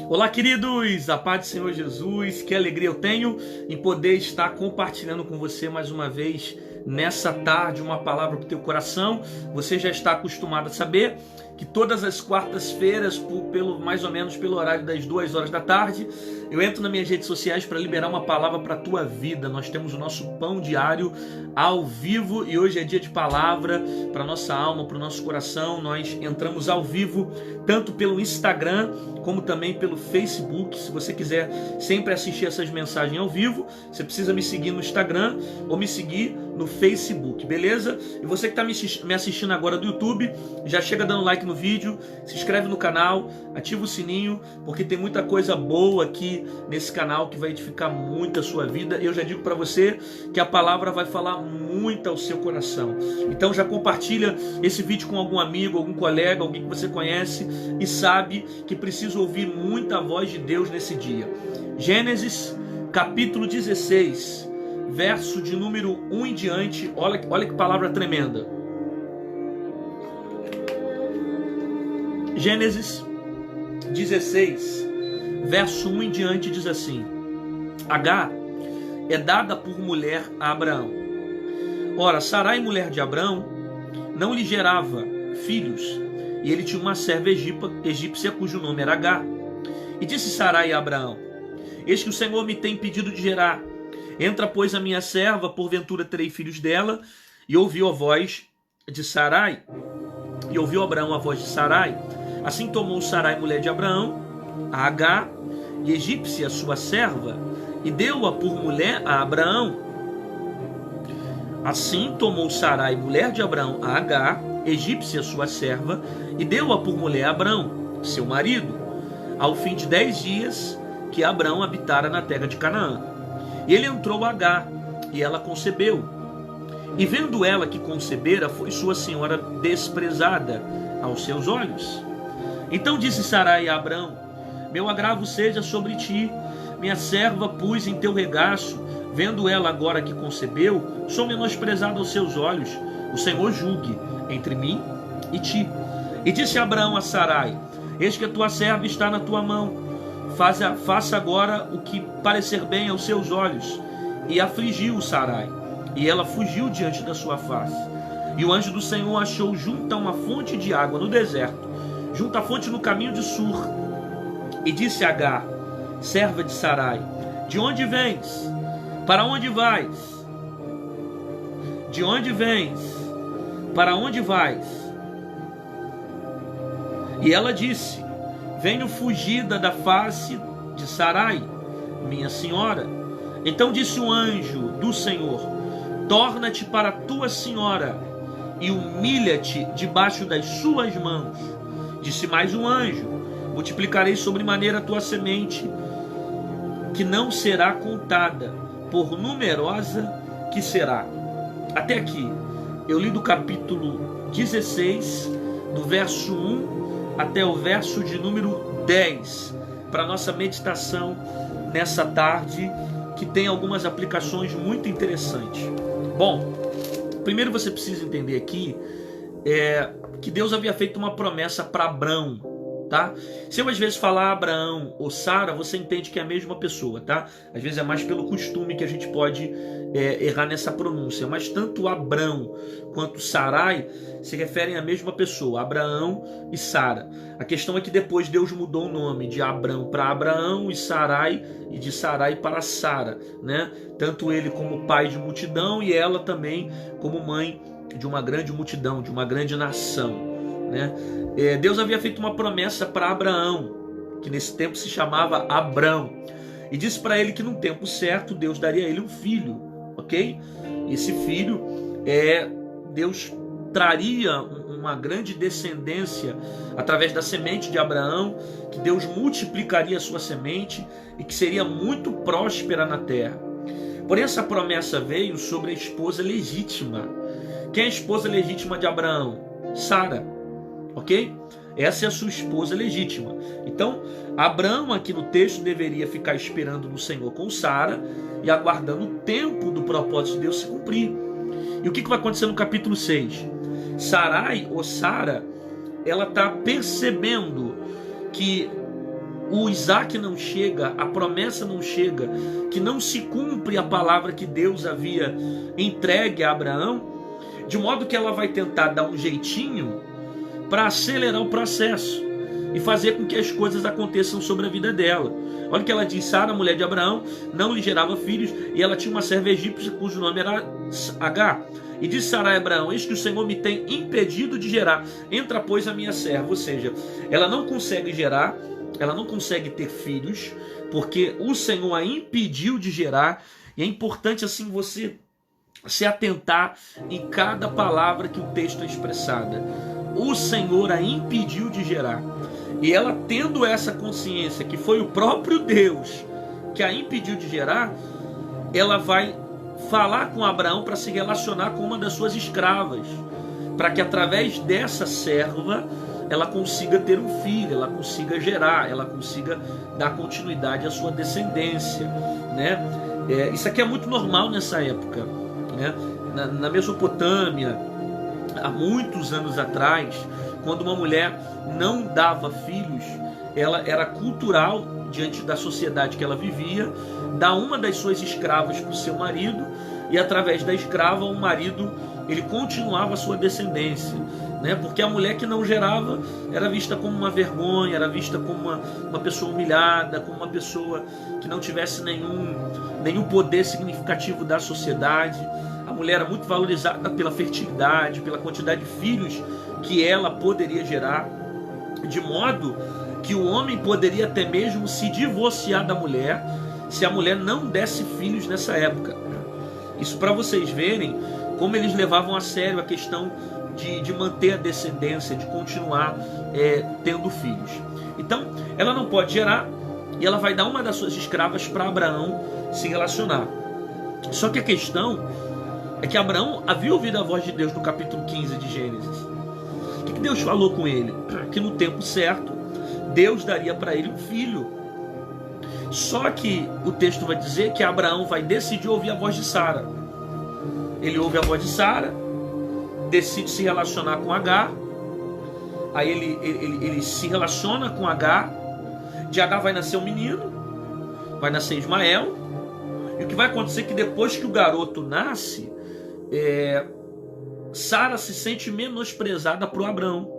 Olá, queridos, a paz do Senhor Jesus, que alegria eu tenho em poder estar compartilhando com você mais uma vez nessa tarde uma palavra para o teu coração. Você já está acostumado a saber que todas as quartas-feiras, mais ou menos pelo horário das 2 horas da tarde, eu entro nas minhas redes sociais para liberar uma palavra para a tua vida. Nós temos o nosso pão diário ao vivo e hoje é dia de palavra para a nossa alma, para o nosso coração. Nós entramos ao vivo tanto pelo Instagram como também pelo Facebook. Se você quiser sempre assistir essas mensagens ao vivo, você precisa me seguir no Instagram ou me seguir no Facebook, beleza? E você que está me assistindo agora do YouTube, já chega dando like no vídeo, se inscreve no canal, ativa o sininho, porque tem muita coisa boa aqui nesse canal que vai edificar muito a sua vida. Eu já digo para você que a palavra vai falar muito ao seu coração. Então já compartilha esse vídeo com algum amigo, algum colega, alguém que você conhece e sabe que precisa ouvir muita voz de Deus nesse dia. Gênesis capítulo 16, verso de número 1 em diante. Olha que palavra tremenda. Gênesis 16, verso 1 em diante diz assim: Agar é dada por mulher a Abraão. Ora, Sarai, mulher de Abraão, não lhe gerava filhos, e ele tinha uma serva egípcia cujo nome era Agar. E disse Sarai a Abraão: Eis que o Senhor me tem impedido de gerar. Entra, pois, a minha serva, porventura terei filhos dela. E ouviu a voz de Sarai, e ouviu Abraão a voz de Sarai. Assim tomou Sarai, mulher de Abraão, a Agar, e egípcia, sua serva, e deu-a por mulher a Abraão. Assim tomou Sarai, mulher de Abraão, a Agar, egípcia, sua serva, e deu-a por mulher a Abraão, seu marido, ao fim de 10 dias que Abraão habitara na terra de Canaã. E ele entrou a Agar, e ela concebeu. E vendo ela que concebera, foi sua senhora desprezada aos seus olhos. Então disse Sarai a Abraão: Meu agravo seja sobre ti, minha serva pus em teu regaço. Vendo ela agora que concebeu, sou menosprezada aos seus olhos. O Senhor julgue entre mim e ti. E disse Abraão a Sarai: Eis que a tua serva está na tua mão. Faça agora o que parecer bem aos seus olhos. E afligiu Sarai, e ela fugiu diante da sua face. E o anjo do Senhor achou junto a uma fonte de água no deserto, junto à fonte no caminho de Sur. E disse a Agar, serva de Sarai: De onde vens? Para onde vais? De onde vens? Para onde vais? E ela disse: Venho fugida da face de Sarai, minha senhora. Então disse o anjo do Senhor: Torna-te para tua senhora e humilha-te debaixo das suas mãos. Disse mais um anjo: Multiplicarei sobremaneira a tua semente, que não será contada, por numerosa que será. Até aqui eu li do capítulo 16, do verso 1 até o verso de número 10, para nossa meditação nessa tarde, que tem algumas aplicações muito interessantes. Bom, primeiro você precisa entender aqui que Deus havia feito uma promessa para Abrão, tá? Se eu às vezes falar Abraão ou Sara, você entende que é a mesma pessoa, tá? Às vezes é mais pelo costume que a gente pode errar nessa pronúncia, mas tanto Abrão quanto Sarai se referem à mesma pessoa, Abraão e Sara. A questão é que depois Deus mudou o nome de Abrão para Abraão e de Sarai para Sara, né? Tanto ele como pai de multidão e ela também como mãe de uma grande multidão, de uma grande nação, né? Deus havia feito uma promessa para Abraão, que nesse tempo se chamava Abrão, e disse para ele que no tempo certo Deus daria a ele um filho, ok? Esse filho, Deus traria uma grande descendência através da semente de Abraão, que Deus multiplicaria a sua semente e que seria muito próspera na terra. Porém, essa promessa veio sobre a esposa legítima. Quem é a esposa legítima de Abraão? Sara, ok? Essa é a sua esposa legítima. Então, Abraão aqui no texto deveria ficar esperando no Senhor com Sara e aguardando o tempo do propósito de Deus se cumprir. E o que vai acontecer no capítulo 6? Sarai, ou Sara, ela está percebendo que o Isaac não chega, a promessa não chega, que não se cumpre a palavra que Deus havia entregue a Abraão, de modo que ela vai tentar dar um jeitinho para acelerar o processo e fazer com que as coisas aconteçam sobre a vida dela. Olha o que ela diz: Sara, mulher de Abraão, não lhe gerava filhos, e ela tinha uma serva egípcia cujo nome era Agar. E disse Sarai a Abraão: eis que o Senhor me tem impedido de gerar, entra pois a minha serva. Ou seja, ela não consegue gerar, ela não consegue ter filhos, porque o Senhor a impediu de gerar. E é importante assim você se atentar em cada palavra que o texto é expressada. O Senhor a impediu de gerar. E ela, tendo essa consciência que foi o próprio Deus que a impediu de gerar, ela vai falar com Abraão para se relacionar com uma das suas escravas, para que através dessa serva ela consiga ter um filho, ela consiga gerar, ela consiga dar continuidade à sua descendência, né? Isso aqui é muito normal nessa época, né? Na Mesopotâmia, há muitos anos atrás, quando uma mulher não dava filhos, ela era cultural, diante da sociedade que ela vivia, dar uma das suas escravas para o seu marido, e através da escrava o marido ele continuava a sua descendência, né? Porque a mulher que não gerava era vista como uma vergonha, era vista como uma pessoa humilhada, como uma pessoa que não tivesse nenhum poder significativo da sociedade. A mulher era muito valorizada pela fertilidade, pela quantidade de filhos que ela poderia gerar, de modo que o homem poderia até mesmo se divorciar da mulher se a mulher não desse filhos nessa época. Isso para vocês verem como eles levavam a sério a questão de manter a descendência, de continuar tendo filhos. Então, ela não pode gerar, e ela vai dar uma das suas escravas para Abraão se relacionar. Só que a questão é que Abraão havia ouvido a voz de Deus no capítulo 15 de Gênesis. O que Deus falou com ele? Que no tempo certo Deus daria para ele um filho. Só que o texto vai dizer que Abraão vai decidir ouvir a voz de Sara. Ele ouve a voz de Sara, decide se relacionar com Agar. Aí ele se relaciona com Agar. De Agar vai nascer um menino, vai nascer Ismael. E o que vai acontecer é que depois que o garoto nasce, Sara se sente menosprezada por Abraão.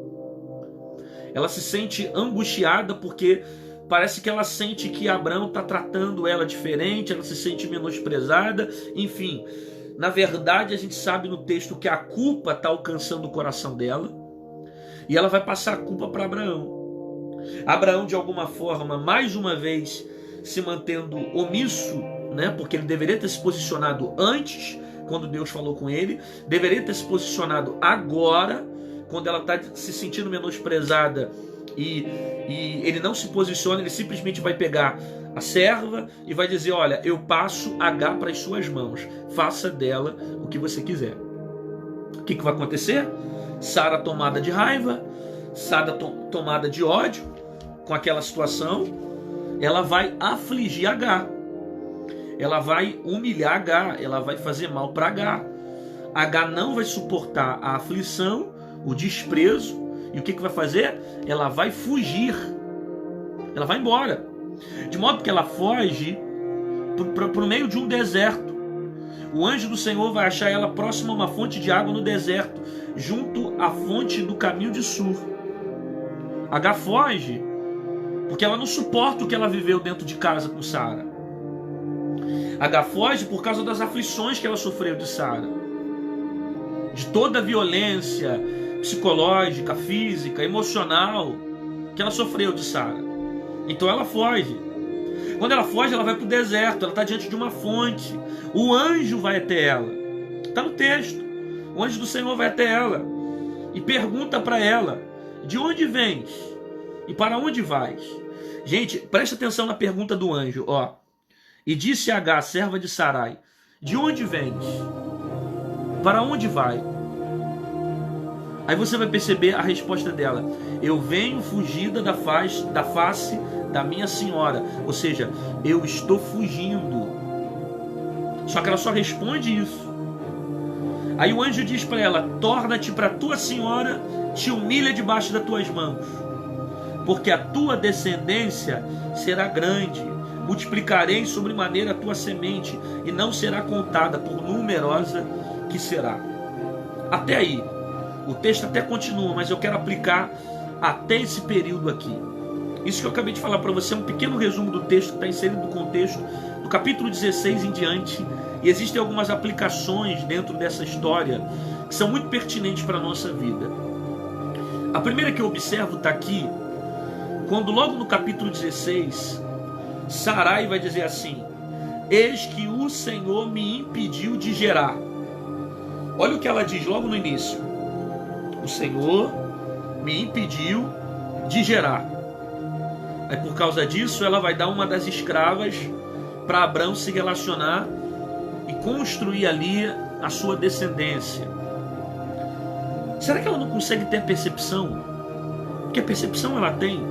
Ela se sente angustiada porque parece que ela sente que Abraão está tratando ela diferente, ela se sente menosprezada, enfim. Na verdade, a gente sabe no texto que a culpa está alcançando o coração dela e ela vai passar a culpa para Abraão. Abraão, de alguma forma, mais uma vez, se mantendo omisso, né? Porque ele deveria ter se posicionado antes, quando Deus falou com ele, deveria ter se posicionado agora, quando ela está se sentindo menosprezada e ele não se posiciona, ele simplesmente vai pegar a serva e vai dizer: olha, eu passo Agar para as suas mãos, faça dela o que você quiser. O que vai acontecer? Sara tomada de raiva, Sara tomada de ódio com aquela situação, ela vai afligir Agar, ela vai humilhar Agar, ela vai fazer mal para Agar. Agar não vai suportar a aflição, o desprezo, e o que vai fazer? Ela vai fugir, ela vai embora, de modo que ela foge para o meio de um deserto. O anjo do Senhor vai achar ela próxima a uma fonte de água no deserto, junto à fonte do caminho de Sur. Agar foge porque ela não suporta o que ela viveu dentro de casa com Sara. Agar foge por causa das aflições que ela sofreu de Sara, de toda a violência psicológica, física, emocional que ela sofreu de Sara. Então ela foge. Quando ela foge, ela vai para o deserto, ela está diante de uma fonte. O anjo vai até ela. Está no texto. O anjo do Senhor vai até ela e pergunta para ela: de onde vens e para onde vais? Gente, presta atenção na pergunta do anjo. Ó. E disse Agar, serva de Sarai: de onde vens? Para onde vai? Aí você vai perceber a resposta dela: eu venho fugida da face da minha senhora. Ou seja, eu estou fugindo. Só que ela só responde isso. Aí o anjo diz para ela: torna-te para tua senhora, te humilha debaixo das tuas mãos. porque a tua descendência será grande. Multiplicarei sobremaneira a tua semente, e não será contada, por numerosa que será. Até aí. O texto até continua, mas eu quero aplicar até esse período aqui. Isso que eu acabei de falar para você é um pequeno resumo do texto que está inserido no contexto do capítulo 16 em diante. E existem algumas aplicações dentro dessa história que são muito pertinentes para a nossa vida. A primeira que eu observo está aqui, quando logo no capítulo 16, Sarai vai dizer assim: eis que o Senhor me impediu de gerar. Olha o que ela diz logo no início: o Senhor me impediu de gerar. Aí por causa disso ela vai dar uma das escravas para Abrão se relacionar e construir ali a sua descendência. Será que ela não consegue ter a percepção? Porque a percepção ela tem,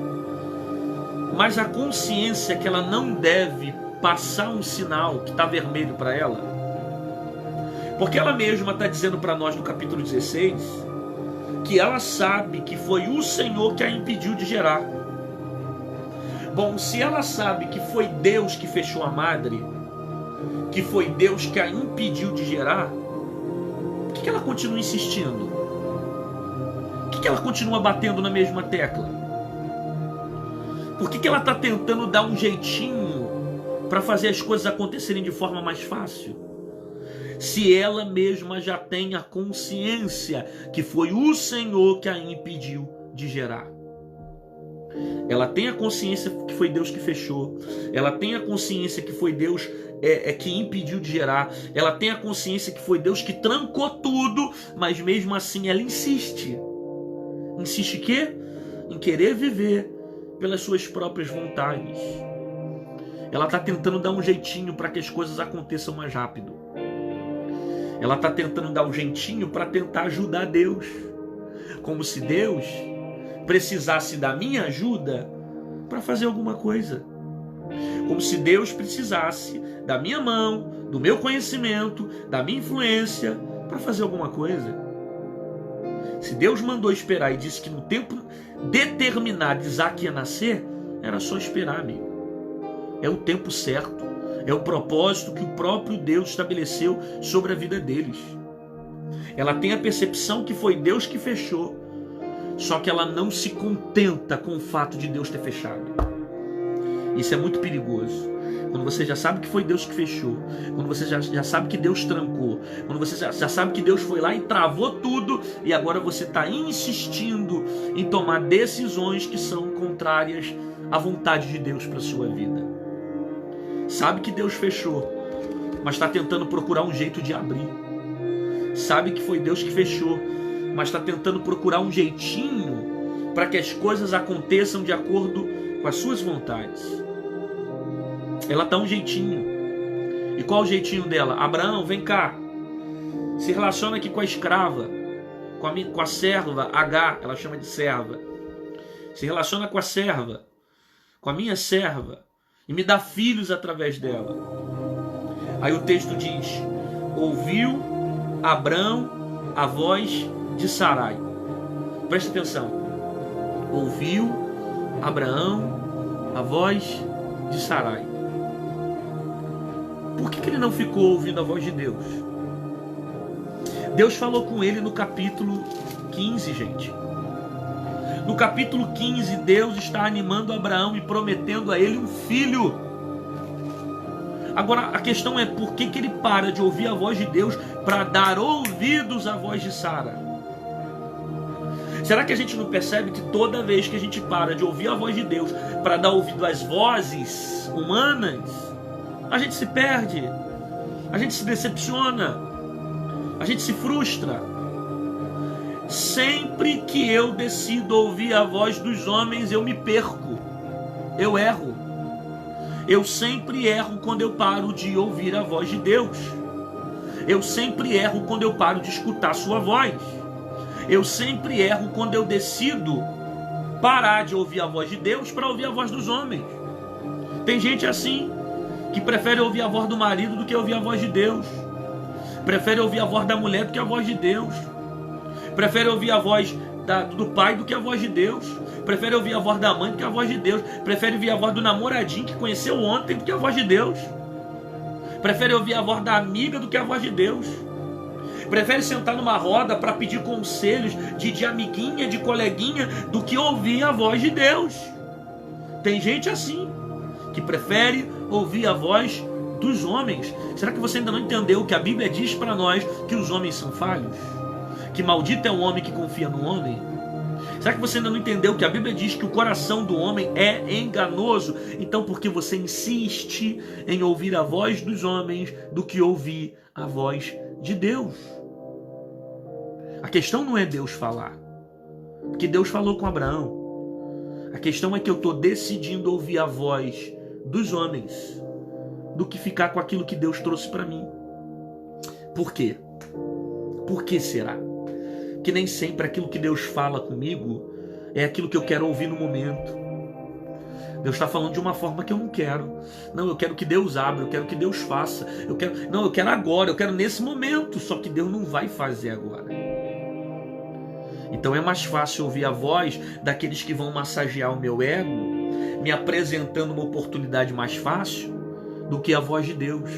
mas a consciência que ela não deve passar um sinal que está vermelho para ela. Porque ela mesma está dizendo para nós no capítulo 16 que ela sabe que foi o Senhor que a impediu de gerar. Bom, se ela sabe que foi Deus que fechou a madre, que foi Deus que a impediu de gerar, por que ela continua insistindo? Por que ela continua batendo na mesma tecla? Por que ela está tentando dar um jeitinho para fazer as coisas acontecerem de forma mais fácil? Se ela mesma já tem a consciência que foi o Senhor que a impediu de gerar. Ela tem a consciência que foi Deus que fechou. Ela tem a consciência que foi Deus que impediu de gerar. Ela tem a consciência que foi Deus que trancou tudo, mas mesmo assim ela insiste. Insiste quê? Em querer viver pelas suas próprias vontades. Ela está tentando dar um jeitinho para que as coisas aconteçam mais rápido. Ela está tentando dar um jeitinho para tentar ajudar Deus. Como se Deus precisasse da minha ajuda para fazer alguma coisa. Como se Deus precisasse da minha mão, do meu conhecimento, da minha influência para fazer alguma coisa. Se Deus mandou esperar e disse que no tempo determinado Isaac ia nascer, era só esperar, amigo. É o tempo certo. É o propósito que o próprio Deus estabeleceu sobre a vida deles. Ela tem a percepção que foi Deus que fechou. Só que ela não se contenta com o fato de Deus ter fechado. Isso é muito perigoso. Quando você já sabe que foi Deus que fechou, quando você já sabe que Deus trancou, quando você já sabe que Deus foi lá e travou tudo, e agora você está insistindo em tomar decisões que são contrárias à vontade de Deus para a sua vida. Sabe que Deus fechou, mas está tentando procurar um jeito de abrir. Sabe que foi Deus que fechou, mas está tentando procurar um jeitinho para que as coisas aconteçam de acordo com as suas vontades. Ela dá um jeitinho. E qual o jeitinho dela? Abraão, vem cá. Se relaciona aqui com a escrava, com a serva, Agar, ela chama de serva. Se relaciona com a serva, com a minha serva, e me dá filhos através dela. Aí o texto diz: ouviu Abrão a voz de Sarai. Preste atenção. Ouviu Abraão a voz de Sarai. Por que ele não ficou ouvindo a voz de Deus? Deus falou com ele no capítulo 15, gente. No capítulo 15, Deus está animando Abraão e prometendo a ele um filho. Agora, a questão é por que ele para de ouvir a voz de Deus para dar ouvidos à voz de Sara? Será que a gente não percebe que toda vez que a gente para de ouvir a voz de Deus para dar ouvido às vozes humanas, a gente se perde, a gente se decepciona, a gente se frustra? Sempre que eu decido ouvir a voz dos homens, eu me perco, eu erro. Eu sempre erro quando eu paro de ouvir a voz de Deus. Eu sempre erro quando eu paro de escutar a sua voz. Eu sempre erro quando eu decido parar de ouvir a voz de Deus para ouvir a voz dos homens. Tem gente assim, que prefere ouvir a voz do marido do que ouvir a voz de Deus. Prefere ouvir a voz da mulher do que a voz de Deus. Prefere ouvir a voz do pai do que a voz de Deus. Prefere ouvir a voz da mãe do que a voz de Deus. Prefere ouvir a voz do namoradinho que conheceu ontem do que a voz de Deus. Prefere ouvir a voz da amiga do que a voz de Deus. Prefere sentar numa roda para pedir conselhos de amiguinha, de coleguinha, do que ouvir a voz de Deus. Tem gente assim, que prefere ouvir a voz dos homens. Será que você ainda não entendeu que a Bíblia diz para nós que os homens são falhos? Que maldito é o homem que confia no homem? Será que você ainda não entendeu que a Bíblia diz que o coração do homem é enganoso? Então por que você insiste em ouvir a voz dos homens do que ouvir a voz de Deus? A questão não é Deus falar, porque Deus falou com Abraão. A questão é que eu estou decidindo ouvir a voz dos homens do que ficar com aquilo que Deus trouxe para mim. Por quê? Por que será? Que nem sempre aquilo que Deus fala comigo é aquilo que eu quero ouvir no momento. Deus está falando de uma forma que eu não quero. Não, eu quero que Deus abra, eu quero que Deus faça. Eu quero agora, eu quero nesse momento. Só que Deus não vai fazer agora. Então é mais fácil ouvir a voz daqueles que vão massagear o meu ego, me apresentando uma oportunidade mais fácil, do que a voz de Deus,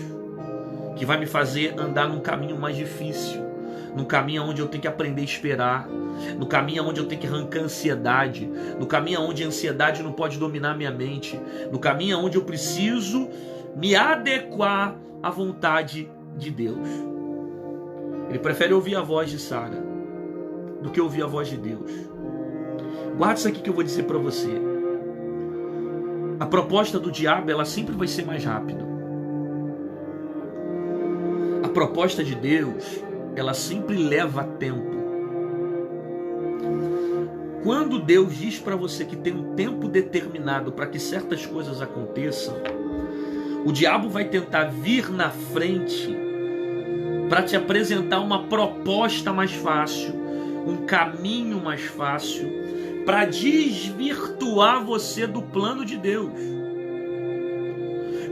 que vai me fazer andar num caminho mais difícil, num caminho onde eu tenho que aprender a esperar, no caminho onde eu tenho que arrancar a ansiedade, no caminho onde a ansiedade não pode dominar minha mente, no caminho onde eu preciso me adequar à vontade de Deus. Ele prefere ouvir a voz de Sara do que ouvir a voz de Deus. Guarda isso aqui que eu vou dizer para você. A proposta do diabo, ela sempre vai ser mais rápida. A proposta de Deus, ela sempre leva tempo. Quando Deus diz para você que tem um tempo determinado para que certas coisas aconteçam, o diabo vai tentar vir na frente para te apresentar uma proposta mais fácil, um caminho mais fácil, para desvirtuar você do plano de Deus.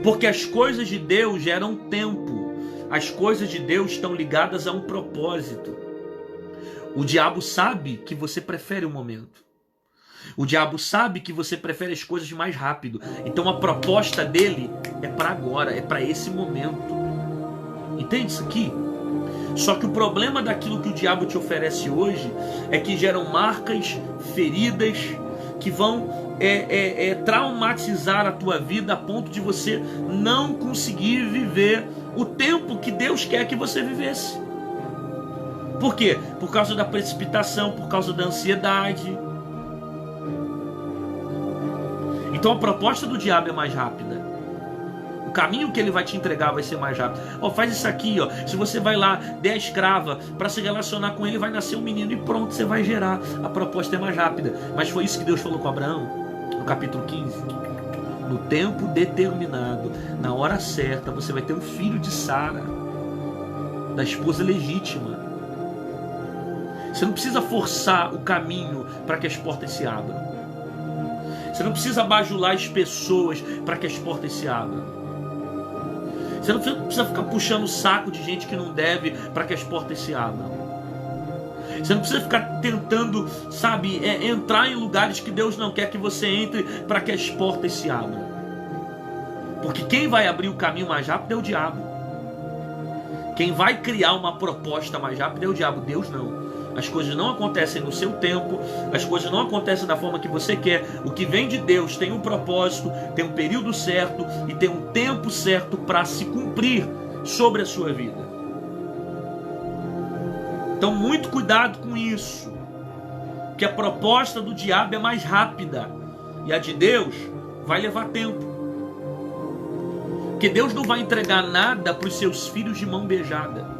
Porque as coisas de Deus geram tempo. As coisas de Deus estão ligadas a um propósito. O diabo sabe que você prefere o momento. O diabo sabe que você prefere as coisas mais rápido. Então a proposta dele é para agora, é para esse momento. Entende isso aqui? Só que o problema daquilo que o diabo te oferece hoje é que geram marcas, feridas, que vão traumatizar a tua vida a ponto de você não conseguir viver o tempo que Deus quer que você vivesse. Por quê? Por causa da precipitação, por causa da ansiedade. Então a proposta do diabo é mais rápida. O caminho que ele vai te entregar vai ser mais rápido. Faz isso aqui, se você vai lá, der a escrava, para se relacionar com ele, vai nascer um menino e pronto, você vai gerar. A proposta é mais rápida. Mas foi isso que Deus falou com Abraão, no capítulo 15. No tempo determinado, na hora certa, você vai ter um filho de Sara, da esposa legítima. Você não precisa forçar o caminho para que as portas se abram. Você não precisa bajular as pessoas para que as portas se abram. Você não precisa ficar puxando o saco de gente que não deve para que as portas se abram. Você não precisa ficar tentando, entrar em lugares que Deus não quer que você entre para que as portas se abram. Porque quem vai abrir o caminho mais rápido é o diabo. Quem vai criar uma proposta mais rápida é o diabo. Deus não. As coisas não acontecem no seu tempo, as coisas não acontecem da forma que você quer. O que vem de Deus tem um propósito, tem um período certo e tem um tempo certo para se cumprir sobre a sua vida. Então muito cuidado com isso, que a proposta do diabo é mais rápida e a de Deus vai levar tempo. Porque Deus não vai entregar nada para os seus filhos de mão beijada.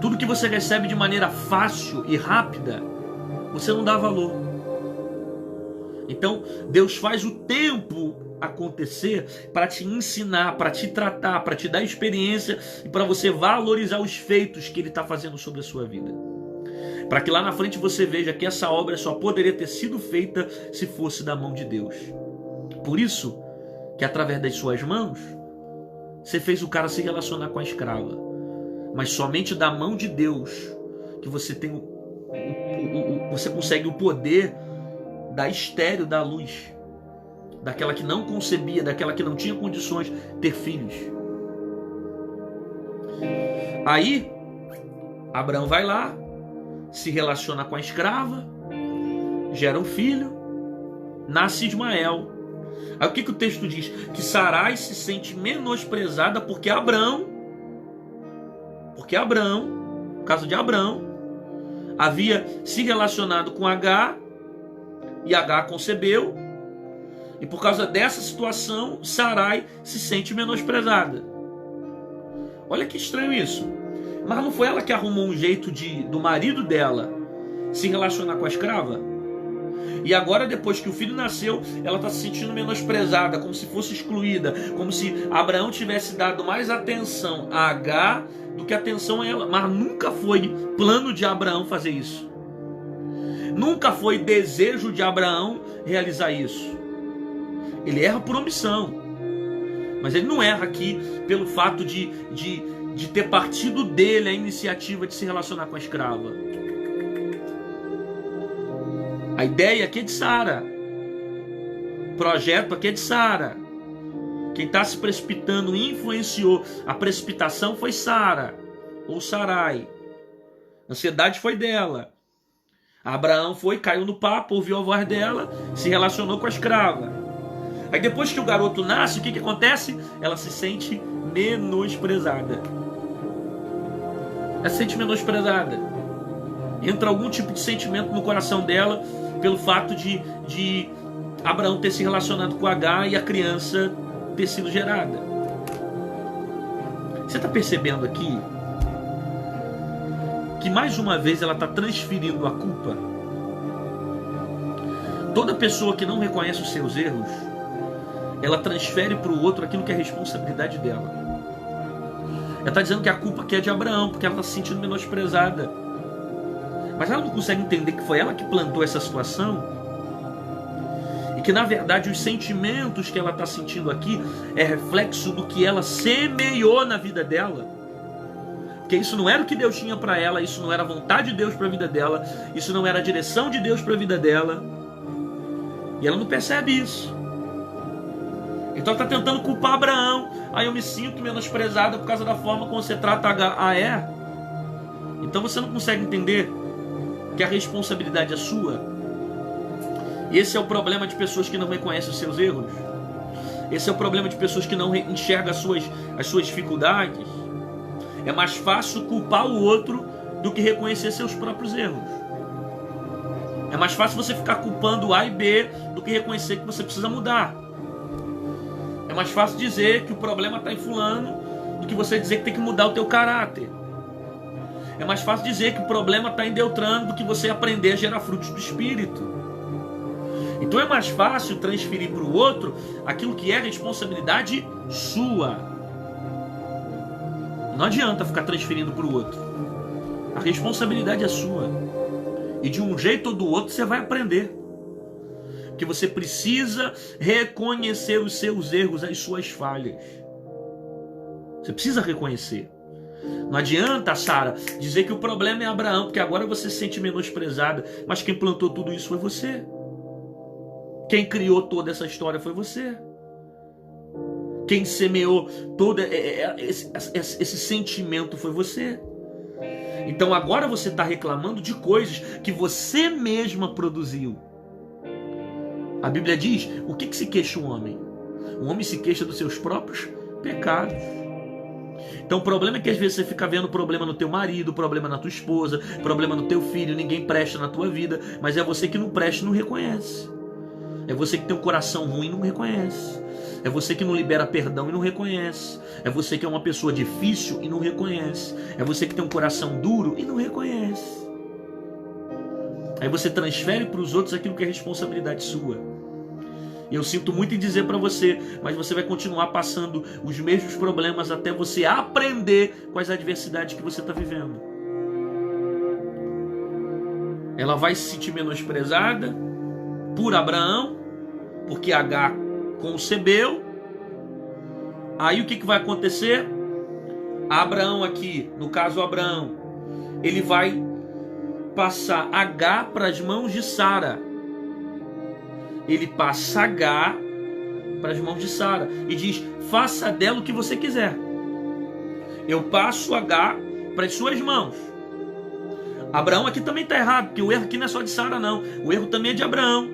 Tudo que você recebe de maneira fácil e rápida, você não dá valor. Então, Deus faz o tempo acontecer para te ensinar, para te tratar, para te dar experiência e para você valorizar os feitos que Ele está fazendo sobre a sua vida. Para que lá na frente você veja que essa obra só poderia ter sido feita se fosse da mão de Deus. Por isso, que através das suas mãos, você fez o cara se relacionar com a escrava. Mas somente da mão de Deus que você tem você consegue o poder da estéril, da luz, daquela que não concebia, daquela que não tinha condições de ter filhos. Aí, Abraão vai lá, se relaciona com a escrava, gera um filho, nasce Ismael. Aí o que o texto diz? Que Sarai se sente menosprezada porque Abraão, no caso de Abraão, havia se relacionado com Agar, e Agar concebeu, e por causa dessa situação, Sarai se sente menosprezada. Olha que estranho isso. Mas não foi ela que arrumou um jeito do marido dela se relacionar com a escrava? E agora, depois que o filho nasceu, ela está se sentindo menosprezada, como se fosse excluída, como se Abraão tivesse dado mais atenção a Agar do que atenção a ela. Mas nunca foi plano de Abraão fazer isso. Nunca foi desejo de Abraão realizar isso. Ele erra por omissão. Mas ele não erra aqui pelo fato de ter partido dele a iniciativa de se relacionar com a escrava. A ideia aqui é de Sara. O projeto aqui é de Sara. Quem está se precipitando influenciou a precipitação foi Sara, ou Sarai. A ansiedade foi dela. Abraão caiu no papo, ouviu a voz dela, se relacionou com a escrava. Aí depois que o garoto nasce, o que acontece? Ela se sente menosprezada. Ela se sente menosprezada. Entra algum tipo de sentimento no coração dela pelo fato de Abraão ter se relacionado com Agar e a criança ter sido gerada. Você está percebendo aqui que mais uma vez ela está transferindo a culpa? Toda pessoa que não reconhece os seus erros, ela transfere para o outro aquilo que é responsabilidade dela. Ela está dizendo que a culpa aqui é de Abraão, porque ela está se sentindo menosprezada. Mas ela não consegue entender que foi ela que plantou essa situação, e que na verdade os sentimentos que ela está sentindo aqui é reflexo do que ela semeou na vida dela. Porque isso não era o que Deus tinha para ela, isso não era a vontade de Deus para a vida dela, isso não era a direção de Deus para a vida dela, e ela não percebe isso. Então ela está tentando culpar Abraão. Aí eu me sinto menosprezada por causa da forma como você trata Agar. Ah, é? Então você não consegue entender que a responsabilidade é sua. Esse é o problema de pessoas que não reconhecem os seus erros. Esse é o problema de pessoas que não enxergam as suas dificuldades. É mais fácil culpar o outro do que reconhecer seus próprios erros. É mais fácil você ficar culpando A e B do que reconhecer que você precisa mudar. É mais fácil dizer que o problema está em fulano do que você dizer que tem que mudar o teu caráter. É mais fácil dizer que o problema está em Beltrano do que você aprender a gerar frutos do Espírito. Então é mais fácil transferir para o outro aquilo que é responsabilidade sua. Não adianta ficar transferindo para o outro. A responsabilidade é sua. E de um jeito ou do outro você vai aprender. Porque você precisa reconhecer os seus erros, as suas falhas. Você precisa reconhecer. Não adianta, Sara, dizer que o problema é Abraão, porque agora você se sente menosprezada. Mas quem plantou tudo isso foi você. Quem criou toda essa história foi você. Quem semeou todo esse sentimento foi você. Então agora você está reclamando de coisas que você mesma produziu. A Bíblia diz, o que se queixa o homem? O homem se queixa dos seus próprios pecados. Então o problema é que às vezes você fica vendo problema no teu marido, problema na tua esposa, problema no teu filho, ninguém presta na tua vida, mas é você que não presta e não reconhece. É você que tem um coração ruim e não reconhece. É você que não libera perdão e não reconhece. É você que é uma pessoa difícil e não reconhece. É você que tem um coração duro e não reconhece. Aí você transfere para os outros aquilo que é responsabilidade sua. E eu sinto muito em dizer para você, mas você vai continuar passando os mesmos problemas até você aprender com as adversidades que você está vivendo. Ela vai se sentir menosprezada por Abraão, porque Agar concebeu. Aí o que vai acontecer? Abraão aqui, no caso Abraão, ele vai passar H para as mãos de Sara. Ele passa H para as mãos de Sara e diz: faça dela o que você quiser. Eu passo H para as suas mãos. Abraão aqui também está errado, porque o erro aqui não é só de Sara, não. O erro também é de Abraão.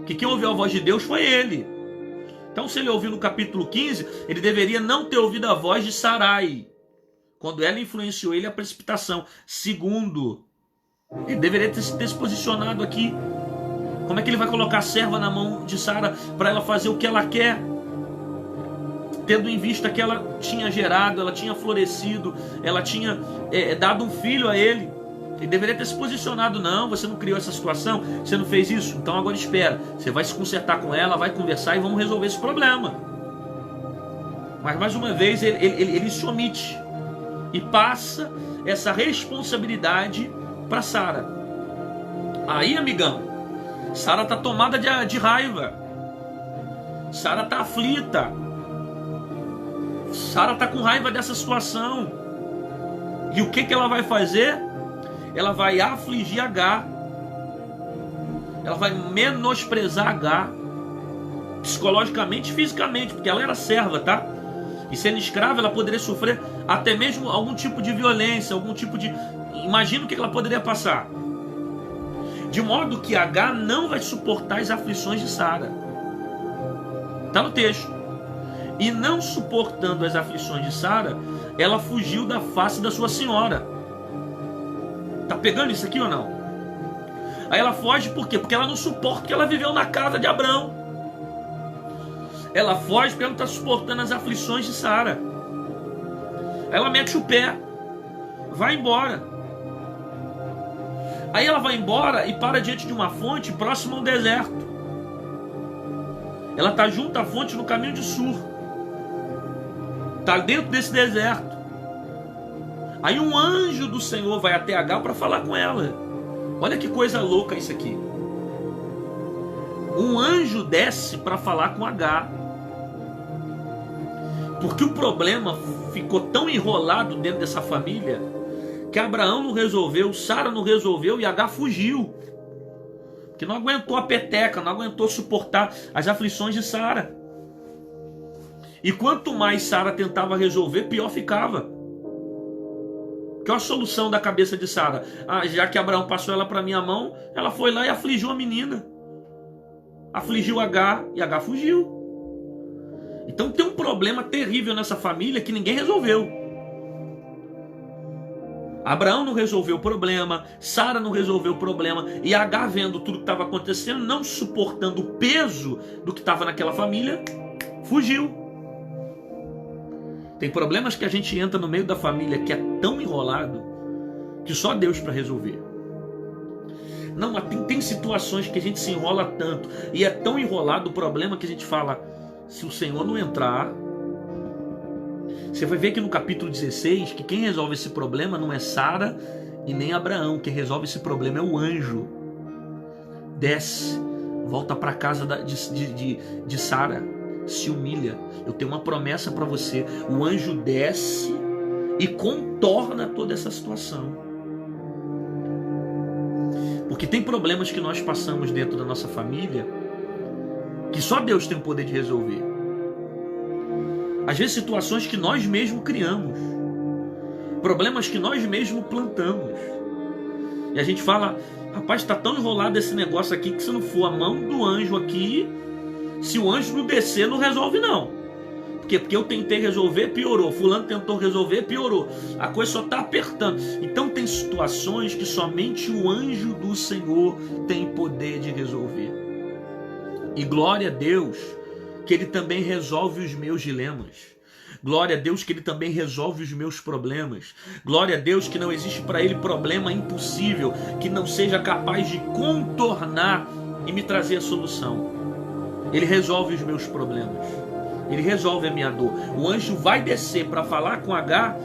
Que quem ouviu a voz de Deus foi ele. Então, se ele ouviu no capítulo 15, ele deveria não ter ouvido a voz de Sarai, quando ela influenciou ele à precipitação. Segundo, ele deveria ter se posicionado aqui. Como é que ele vai colocar a serva na mão de Sara para ela fazer o que ela quer, tendo em vista que ela tinha gerado, ela tinha florescido, ela tinha dado um filho a ele? Ele deveria ter se posicionado. Não, você não criou essa situação, você não fez isso, então agora espera, você vai se consertar com ela, vai conversar e vamos resolver esse problema. Mas mais uma vez ele se omite e passa essa responsabilidade para Sara. Aí, amigão, Sara está tomada de raiva, Sara está aflita, Sara está com raiva dessa situação. E o que ela vai fazer? Ela vai afligir H. Ela vai menosprezar H, psicologicamente e fisicamente, porque ela era serva, tá? E sendo escrava, ela poderia sofrer até mesmo algum tipo de violência, algum tipo de... Imagina o que ela poderia passar. De modo que H não vai suportar as aflições de Sara. Está no texto. E não suportando as aflições de Sara, ela fugiu da face da sua senhora. Tá pegando isso aqui ou não? Aí ela foge por quê? Porque ela não suporta que ela viveu na casa de Abraão. Ela foge porque ela não está suportando as aflições de Sara. Aí ela mete o pé, vai embora. Aí ela vai embora e para diante de uma fonte próxima ao deserto. Ela está junto à fonte no caminho de Sur. Está dentro desse deserto. Aí um anjo do Senhor vai até H para falar com ela. Olha que coisa louca isso aqui. Um anjo desce para falar com H. Porque o problema ficou tão enrolado dentro dessa família que Abraão não resolveu, Sara não resolveu e H fugiu. Que não aguentou a peteca, não aguentou suportar as aflições de Sara. E quanto mais Sara tentava resolver, pior ficava. Que é a solução da cabeça de Sara? Já que Abraão passou ela para minha mão, ela foi lá e afligiu a menina. Afligiu H e H fugiu. Então tem um problema terrível nessa família que ninguém resolveu. Abraão não resolveu o problema, Sara não resolveu o problema, e H, vendo tudo que estava acontecendo, não suportando o peso do que estava naquela família, fugiu. Tem problemas que a gente entra no meio da família que é tão enrolado que só Deus para resolver. Não, tem situações que a gente se enrola tanto e é tão enrolado o problema que a gente fala: se o Senhor não entrar... Você vai ver que no capítulo 16 que quem resolve esse problema não é Sara e nem Abraão. Quem resolve esse problema é o anjo. Desce, volta para a casa de Sara, se humilha. Eu tenho uma promessa para você. O anjo desce e contorna toda essa situação. Porque tem problemas que nós passamos dentro da nossa família que só Deus tem o poder de resolver. Às vezes situações que nós mesmos criamos, problemas que nós mesmos plantamos. E a gente fala: rapaz, está tão enrolado esse negócio aqui que se não for a mão do anjo aqui, se o anjo não descer, não resolve não. Porque eu tentei resolver, piorou. Fulano tentou resolver, piorou. A coisa só está apertando. Então tem situações que somente o anjo do Senhor tem poder de resolver. E glória a Deus que Ele também resolve os meus dilemas. Glória a Deus que Ele também resolve os meus problemas. Glória a Deus que não existe para Ele problema impossível que não seja capaz de contornar e me trazer a solução. Ele resolve os meus problemas. Ele resolve a minha dor. O anjo vai descer para falar com H,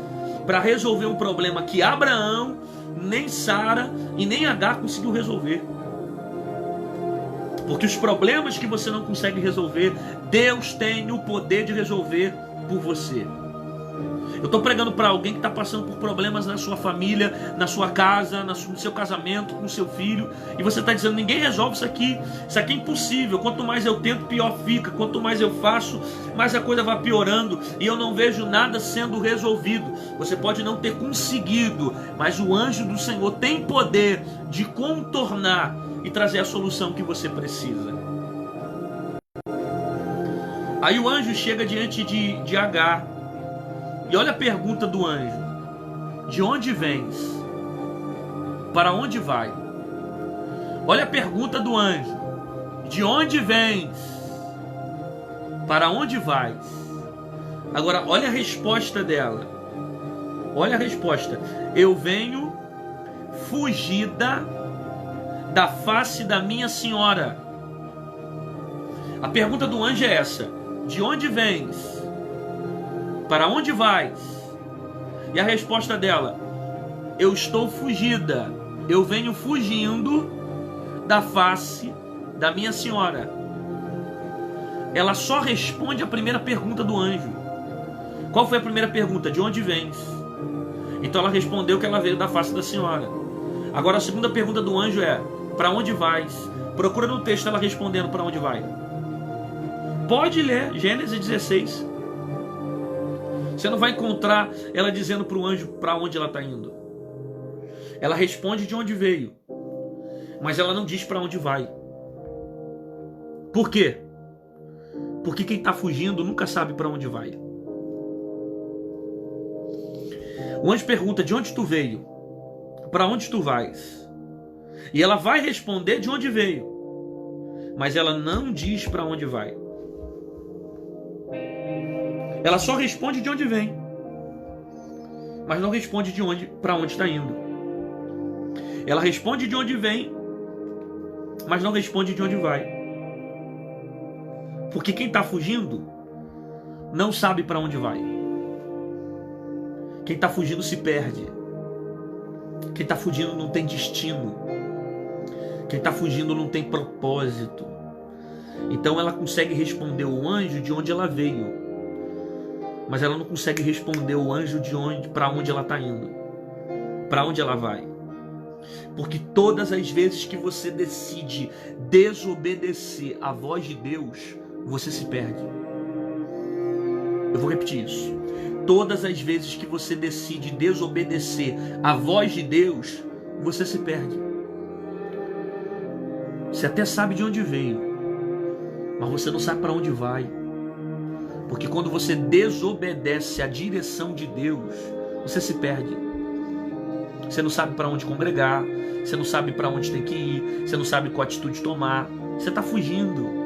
para resolver um problema que Abraão, nem Sara e nem H conseguiu resolver. Porque os problemas que você não consegue resolver, Deus tem o poder de resolver por você. Eu estou pregando para alguém que está passando por problemas na sua família, na sua casa, no seu casamento, com o seu filho, e você está dizendo, ninguém resolve isso aqui é impossível, quanto mais eu tento, pior fica, quanto mais eu faço, mais a coisa vai piorando, e eu não vejo nada sendo resolvido. Você pode não ter conseguido, mas o anjo do Senhor tem poder de contornar e trazer a solução que você precisa. Aí o anjo chega diante de Agar, e olha a pergunta do anjo: de onde vens? Para onde vai? Olha a pergunta do anjo: de onde vens? Para onde vais? Agora olha a resposta dela. Olha a resposta: eu venho fugida da face da minha senhora. A pergunta do anjo é essa: de onde vens? Para onde vais? E a resposta dela: eu estou fugida, eu venho fugindo da face da minha senhora. Ela só responde a primeira pergunta do anjo. Qual foi a primeira pergunta? De onde vens? Então ela respondeu que ela veio da face da senhora. Agora a segunda pergunta do anjo é: para onde vais? Procura no texto ela respondendo para onde vai. Pode ler Gênesis 16. Você não vai encontrar ela dizendo para o anjo para onde ela está indo. Ela responde de onde veio, mas ela não diz para onde vai. Por quê? Porque quem está fugindo nunca sabe para onde vai. O anjo pergunta: de onde tu veio? Para onde tu vais? E ela vai responder de onde veio, mas ela não diz para onde vai. Ela só responde de onde vem, mas não responde de onde, para onde está indo. Ela responde de onde vem, mas não responde de onde vai. Porque quem está fugindo não sabe para onde vai. Quem está fugindo se perde. Quem está fugindo não tem destino. Quem está fugindo não tem propósito. Então ela consegue responder o anjo de onde ela veio, mas ela não consegue responder o anjo de onde, para onde ela está indo, para onde ela vai. Porque todas as vezes que você decide desobedecer à voz de Deus, você se perde. Eu vou repetir isso. Todas as vezes que você decide desobedecer à voz de Deus, você se perde. Você até sabe de onde veio, mas você não sabe para onde vai. Porque quando você desobedece à direção de Deus, você se perde. Você não sabe para onde congregar, você não sabe para onde tem que ir, você não sabe qual atitude tomar. Você está fugindo.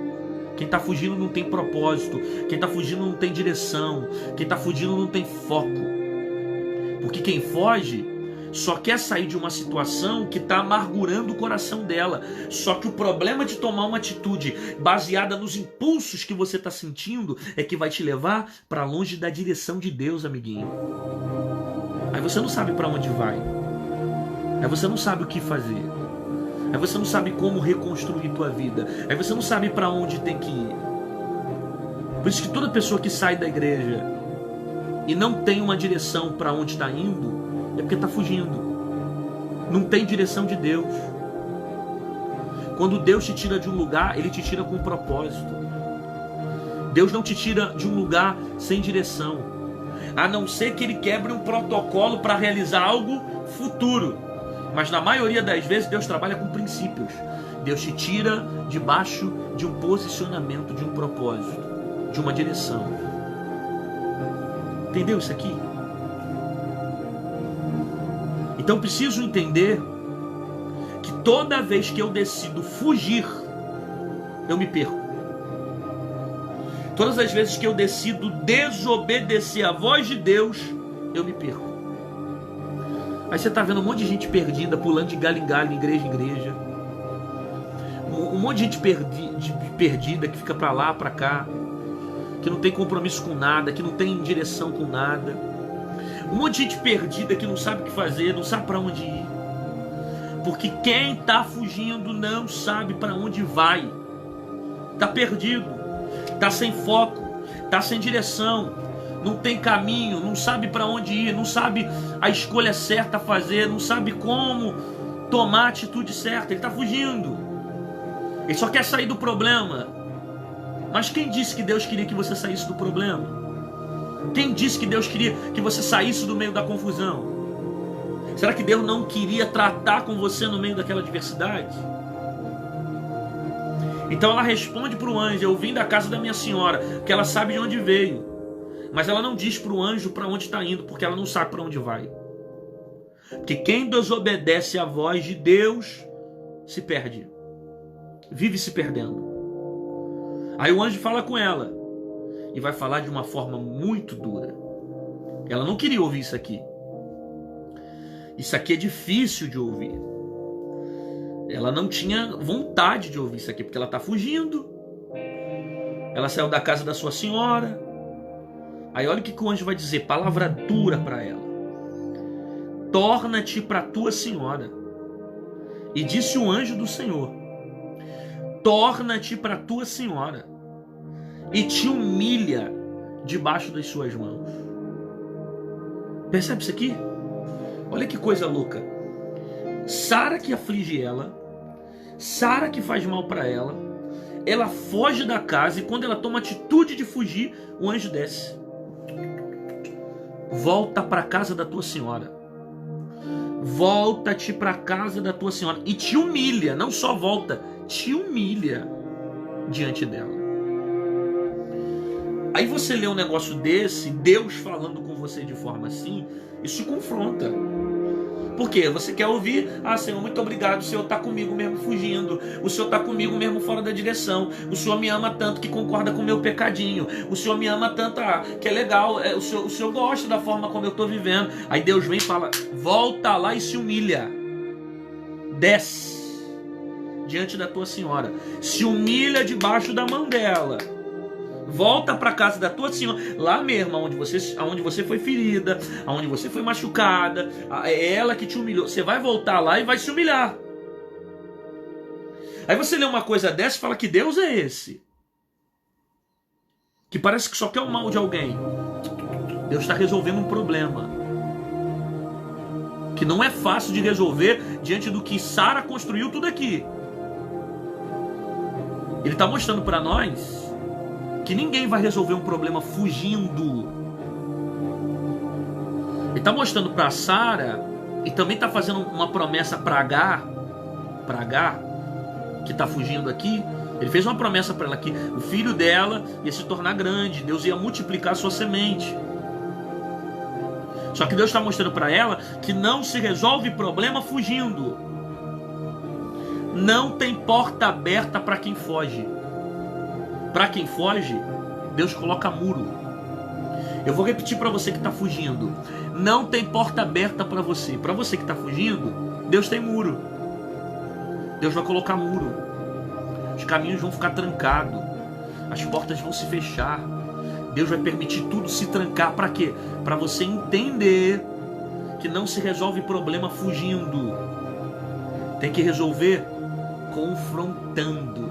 Quem está fugindo não tem propósito. Quem está fugindo não tem direção. Quem está fugindo não tem foco. Porque quem foge só quer sair de uma situação que está amargurando o coração dela. Só que o problema de tomar uma atitude baseada nos impulsos que você está sentindo é que vai te levar para longe da direção de Deus, amiguinho. Aí você não sabe para onde vai. Aí você não sabe o que fazer. Aí você não sabe como reconstruir tua vida. Aí você não sabe para onde tem que ir. Por isso que toda pessoa que sai da igreja e não tem uma direção para onde está indo, é porque está fugindo. Não tem direção de Deus. Quando Deus te tira de um lugar, Ele te tira com um propósito. Deus não te tira de um lugar sem direção, a não ser que Ele quebre um protocolo para realizar algo futuro. Mas na maioria das vezes Deus trabalha com princípios. Deus te tira debaixo de um posicionamento, de um propósito, de uma direção. Entendeu isso aqui? Então preciso entender que toda vez que eu decido fugir, eu me perco. Todas as vezes que eu decido desobedecer à voz de Deus, eu me perco. Aí você está vendo um monte de gente perdida, pulando de galho em galho, igreja em igreja. Um monte de gente perdida, que fica para lá, para cá, que não tem compromisso com nada, que não tem direção com nada. Um monte de gente perdida que não sabe o que fazer, não sabe para onde ir. Porque quem está fugindo não sabe para onde vai. Está perdido, está sem foco, está sem direção. não tem caminho, não sabe para onde ir, não sabe a escolha certa a fazer, não sabe como tomar a atitude certa. Ele está fugindo. Ele só quer sair do problema. Mas quem disse que Deus queria que você saísse do problema? Quem disse que Deus queria que você saísse do meio da confusão? Será que Deus não queria tratar com você no meio daquela adversidade? Então ela responde para o anjo: eu vim da casa da minha senhora, que ela sabe de onde veio. Mas ela não diz para o anjo para onde está indo, porque ela não sabe para onde vai. Porque quem desobedece à voz de Deus se perde, vive se perdendo. Aí o anjo fala com ela e vai falar de uma forma muito dura. Ela não queria ouvir isso aqui. Isso aqui é difícil de ouvir. Ela não tinha vontade de ouvir isso aqui, porque ela está fugindo. Ela saiu da casa da sua senhora. Aí olha o que o anjo vai dizer, palavra dura para ela. Torna-te para tua senhora. E disse o anjo do Senhor: torna-te para tua senhora e te humilha debaixo das suas mãos. Percebe isso aqui? Olha que coisa louca. Sara que aflige ela, Sara que faz mal para ela, ela foge da casa, e quando ela toma a atitude de fugir, o anjo desce. Volta para a casa da tua senhora. Volta-te para a casa da tua senhora e te humilha, não só volta, te humilha diante dela. Aí você lê um negócio desse, Deus falando com você de forma assim, isso te confronta. Por quê? Você quer ouvir: ah, Senhor, muito obrigado, o Senhor está comigo mesmo fugindo, o Senhor está comigo mesmo fora da direção, o Senhor me ama tanto que concorda com o meu pecadinho, o Senhor me ama tanto que é legal, o Senhor gosta da forma como eu estou vivendo. Aí Deus vem e fala: volta lá e se humilha, desce diante da tua senhora, se humilha debaixo da mão dela. Volta para casa da tua senhora, lá mesmo, onde você foi ferida, onde você foi machucada, é ela que te humilhou. Você vai voltar lá e vai se humilhar. Aí você lê uma coisa dessa e fala: que Deus é esse? Que parece que só quer o mal de alguém. Deus está resolvendo um problema que não é fácil de resolver diante do que Sara construiu tudo aqui. Ele está mostrando para nós que ninguém vai resolver um problema fugindo. Ele está mostrando para Sara, e também está fazendo uma promessa para Agar, que está fugindo aqui. Ele fez uma promessa para ela que o filho dela ia se tornar grande, Deus ia multiplicar a sua semente. Só que Deus está mostrando para ela que não se resolve problema fugindo. Não tem porta aberta para quem foge. Para quem foge, Deus coloca muro. Eu vou repetir para você que está fugindo: não tem porta aberta para você. Para você que está fugindo, Deus tem muro. Deus vai colocar muro. Os caminhos vão ficar trancados, as portas vão se fechar. Deus vai permitir tudo se trancar. Para quê? Para você entender que não se resolve problema fugindo. Tem que resolver confrontando.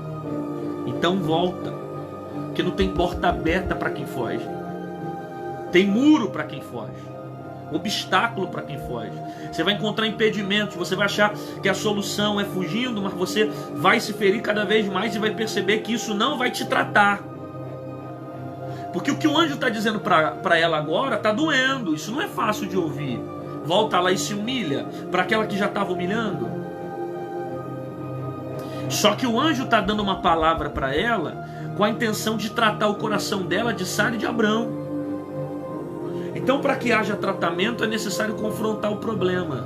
Então volta, porque não tem porta aberta para quem foge. Tem muro para quem foge, obstáculo para quem foge. Você vai encontrar impedimentos, você vai achar que a solução é fugindo, mas você vai se ferir cada vez mais e vai perceber que isso não vai te tratar. Porque o que o anjo está dizendo para ela agora está doendo, isso não é fácil de ouvir. Volta lá e se humilha para aquela que já estava humilhando. Só que o anjo está dando uma palavra para ela com a intenção de tratar o coração dela, de Sara e de Abrão. Então, para que haja tratamento, é necessário confrontar o problema.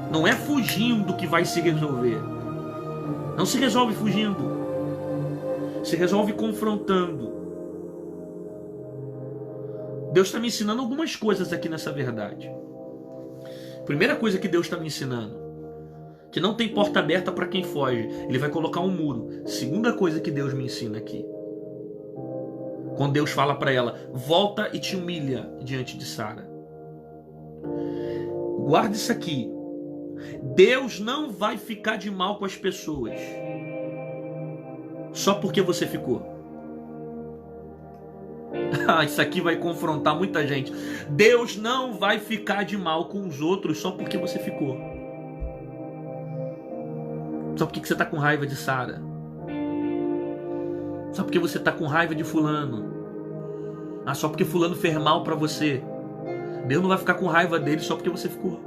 Não é fugindo que vai se resolver. Não se resolve fugindo. Se resolve confrontando. Deus está me ensinando algumas coisas aqui nessa verdade. Primeira coisa que Deus está me ensinando: que não tem porta aberta para quem foge. Ele vai colocar um muro. Segunda coisa que Deus me ensina aqui: quando Deus fala para ela: volta e te humilha diante de Sara. Guarda isso aqui. Deus não vai ficar de mal com as pessoas só porque você ficou. Isso aqui vai confrontar muita gente. Deus não vai ficar de mal com os outros só porque você ficou. Só porque você está com raiva de Sara. Só porque você está com raiva de fulano. Só porque fulano fez mal para você. Deus não vai ficar com raiva dele só porque você ficou.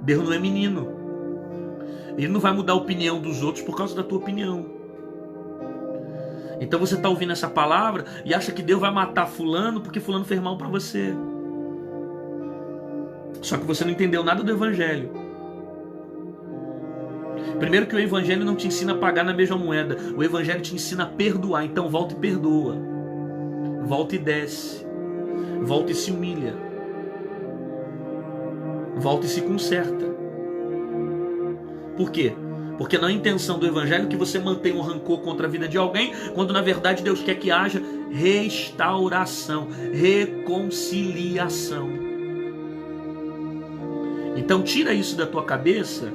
Deus não é menino. Ele não vai mudar a opinião dos outros por causa da tua opinião. Então você está ouvindo essa palavra e acha que Deus vai matar fulano porque fulano fez mal para você. Só que você não entendeu nada do evangelho. Primeiro que o evangelho não te ensina a pagar na mesma moeda. O evangelho te ensina a perdoar. Então volta e perdoa. Volta e desce. Volta e se humilha. Volta e se conserta. Por quê? Porque não é a intenção do evangelho que você mantenha um rancor contra a vida de alguém, quando na verdade Deus quer que haja restauração, reconciliação. Então tira isso da tua cabeça,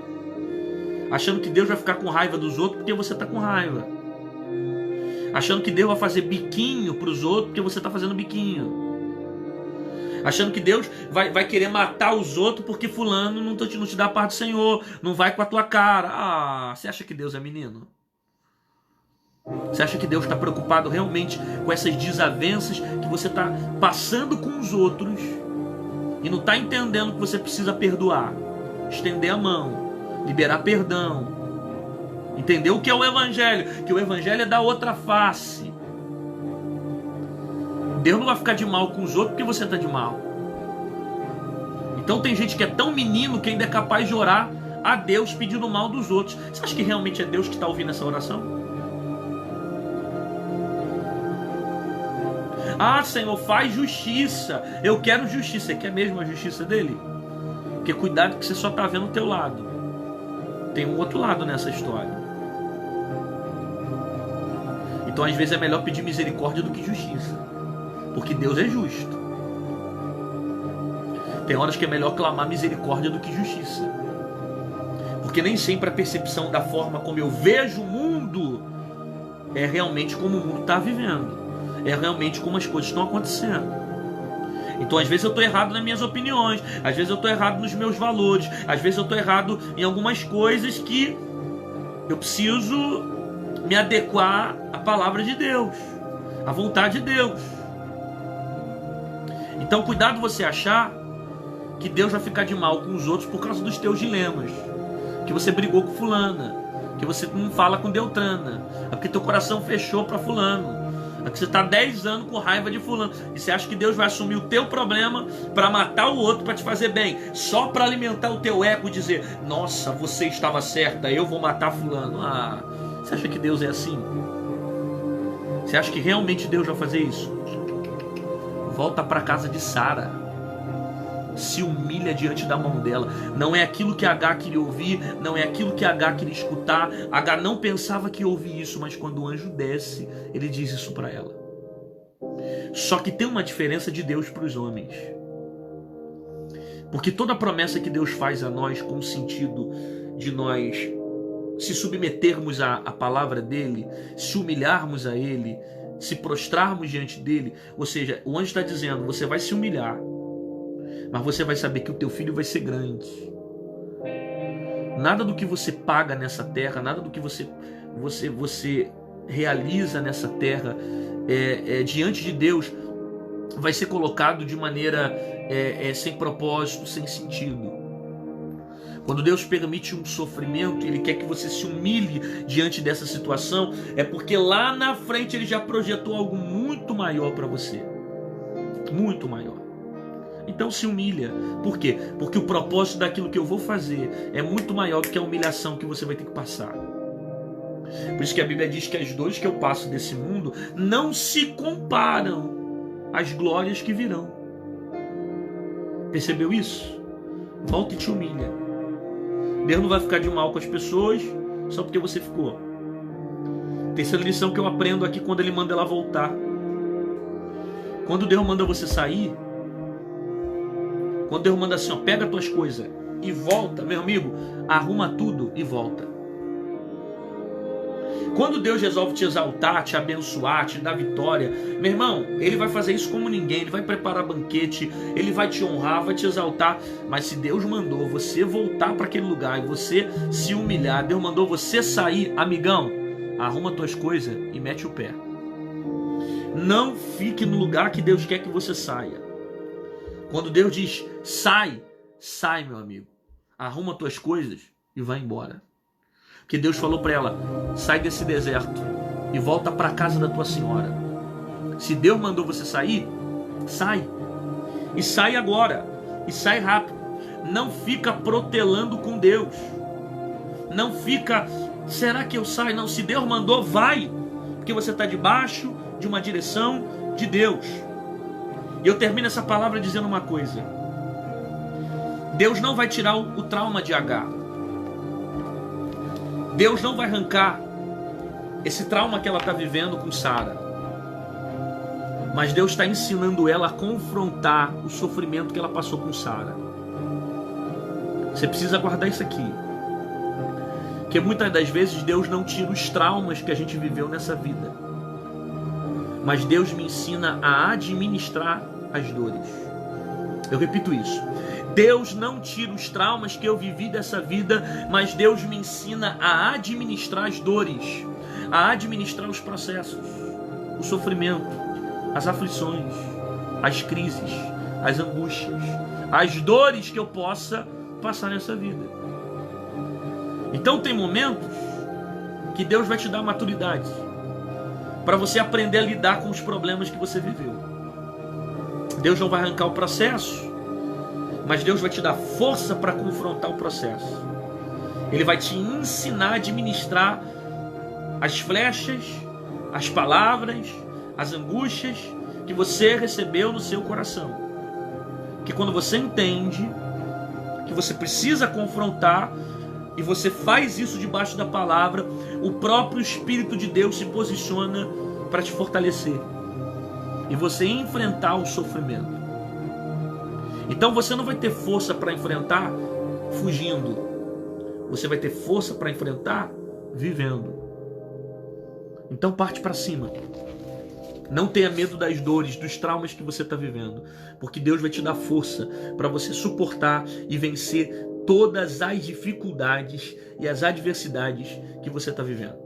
achando que Deus vai ficar com raiva dos outros porque você está com raiva. Achando que Deus vai fazer biquinho para os outros porque você está fazendo biquinho. Achando que Deus vai querer matar os outros porque fulano não te dá a paz do Senhor, não vai com a tua cara. Você acha que Deus é menino? Você acha que Deus está preocupado realmente com essas desavenças que você está passando com os outros e não está entendendo que você precisa perdoar, estender a mão, liberar perdão, entender o que é o evangelho? Que o evangelho é da outra face. Deus não vai ficar de mal com os outros porque você está de mal. Então tem gente que é tão menino que ainda é capaz de orar a Deus pedindo mal dos outros. Você acha que realmente é Deus que está ouvindo essa oração? Senhor, faz justiça. Eu quero justiça. Você quer mesmo a justiça dele? Porque cuidado que você só está vendo o teu lado. Tem um outro lado nessa história. Então às vezes é melhor pedir misericórdia do que justiça. Porque Deus é justo. Tem horas que é melhor clamar misericórdia do que justiça. Porque nem sempre a percepção da forma como eu vejo o mundo é realmente como o mundo está vivendo. É realmente como as coisas estão acontecendo. Então às vezes eu estou errado nas minhas opiniões. Às vezes eu estou errado nos meus valores. Às vezes eu estou errado em algumas coisas que eu preciso me adequar à palavra de Deus, à vontade de Deus. Então cuidado você achar que Deus vai ficar de mal com os outros por causa dos teus dilemas. Que você brigou com fulana, que você não fala com Deltrana, é porque teu coração fechou para fulano, é que você está 10 anos com raiva de fulano, e você acha que Deus vai assumir o teu problema para matar o outro, para te fazer bem, só para alimentar o teu ego e dizer, nossa, você estava certa, eu vou matar fulano. Você acha que Deus é assim? Você acha que realmente Deus vai fazer isso? Volta para a casa de Sara. Se humilha diante da mão dela. Não é aquilo que Agar queria ouvir, não é aquilo que Agar queria escutar. Agar não pensava que ia ouvir isso, mas quando o anjo desce, ele diz isso para ela. Só que tem uma diferença de Deus para os homens. Porque toda promessa que Deus faz a nós, com o sentido de nós se submetermos à palavra dele, se humilharmos a ele, se prostrarmos diante dele, ou seja, o anjo está dizendo, você vai se humilhar, mas você vai saber que o teu filho vai ser grande. Nada do que você paga nessa terra, nada do que você realiza nessa terra, diante de Deus, vai ser colocado de maneira sem propósito, sem sentido. Quando Deus permite um sofrimento, Ele quer que você se humilhe diante dessa situação, é porque lá na frente Ele já projetou algo muito maior para você. Muito maior. Então se humilha. Por quê? Porque o propósito daquilo que eu vou fazer é muito maior do que a humilhação que você vai ter que passar. Por isso que a Bíblia diz que as dores que eu passo desse mundo não se comparam às glórias que virão. Percebeu isso? Volta e te humilha. Deus não vai ficar de mal com as pessoas só porque você ficou. Terceira lição que eu aprendo aqui quando Ele manda ela voltar. Quando Deus manda você sair, quando Deus manda assim, pega as tuas coisas e volta, meu amigo, arruma tudo e volta. Quando Deus resolve te exaltar, te abençoar, te dar vitória, meu irmão, Ele vai fazer isso como ninguém. Ele vai preparar banquete, Ele vai te honrar, vai te exaltar. Mas se Deus mandou você voltar para aquele lugar e você se humilhar, Deus mandou você sair, amigão, arruma tuas coisas e mete o pé. Não fique no lugar que Deus quer que você saia. Quando Deus diz sai, sai, meu amigo. Arruma tuas coisas e vai embora. Porque Deus falou para ela, sai desse deserto e volta para a casa da tua senhora. Se Deus mandou você sair, sai. E sai agora. E sai rápido. Não fica protelando com Deus. Não fica, será que eu saio? Não, se Deus mandou, vai. Porque você está debaixo de uma direção de Deus. E eu termino essa palavra dizendo uma coisa. Deus não vai tirar o trauma de Agar. Deus não vai arrancar esse trauma que ela está vivendo com Sara. Mas Deus está ensinando ela a confrontar o sofrimento que ela passou com Sara. Você precisa guardar isso aqui. Porque muitas das vezes Deus não tira os traumas que a gente viveu nessa vida. Mas Deus me ensina a administrar as dores. Eu repito isso. Deus não tira os traumas que eu vivi dessa vida, mas Deus me ensina a administrar as dores, a administrar os processos, o sofrimento, as aflições, as crises, as angústias, as dores que eu possa passar nessa vida. Então tem momentos que Deus vai te dar maturidade para você aprender a lidar com os problemas que você viveu. Deus não vai arrancar o processo, mas Deus vai te dar força para confrontar o processo. Ele vai te ensinar a administrar as flechas, as palavras, as angústias que você recebeu no seu coração. Que quando você entende que você precisa confrontar e você faz isso debaixo da palavra, o próprio Espírito de Deus se posiciona para te fortalecer e você enfrentar o sofrimento. Então você não vai ter força para enfrentar fugindo. Você vai ter força para enfrentar vivendo. Então parte para cima. Não tenha medo das dores, dos traumas que você está vivendo. Porque Deus vai te dar força para você suportar e vencer todas as dificuldades e as adversidades que você está vivendo.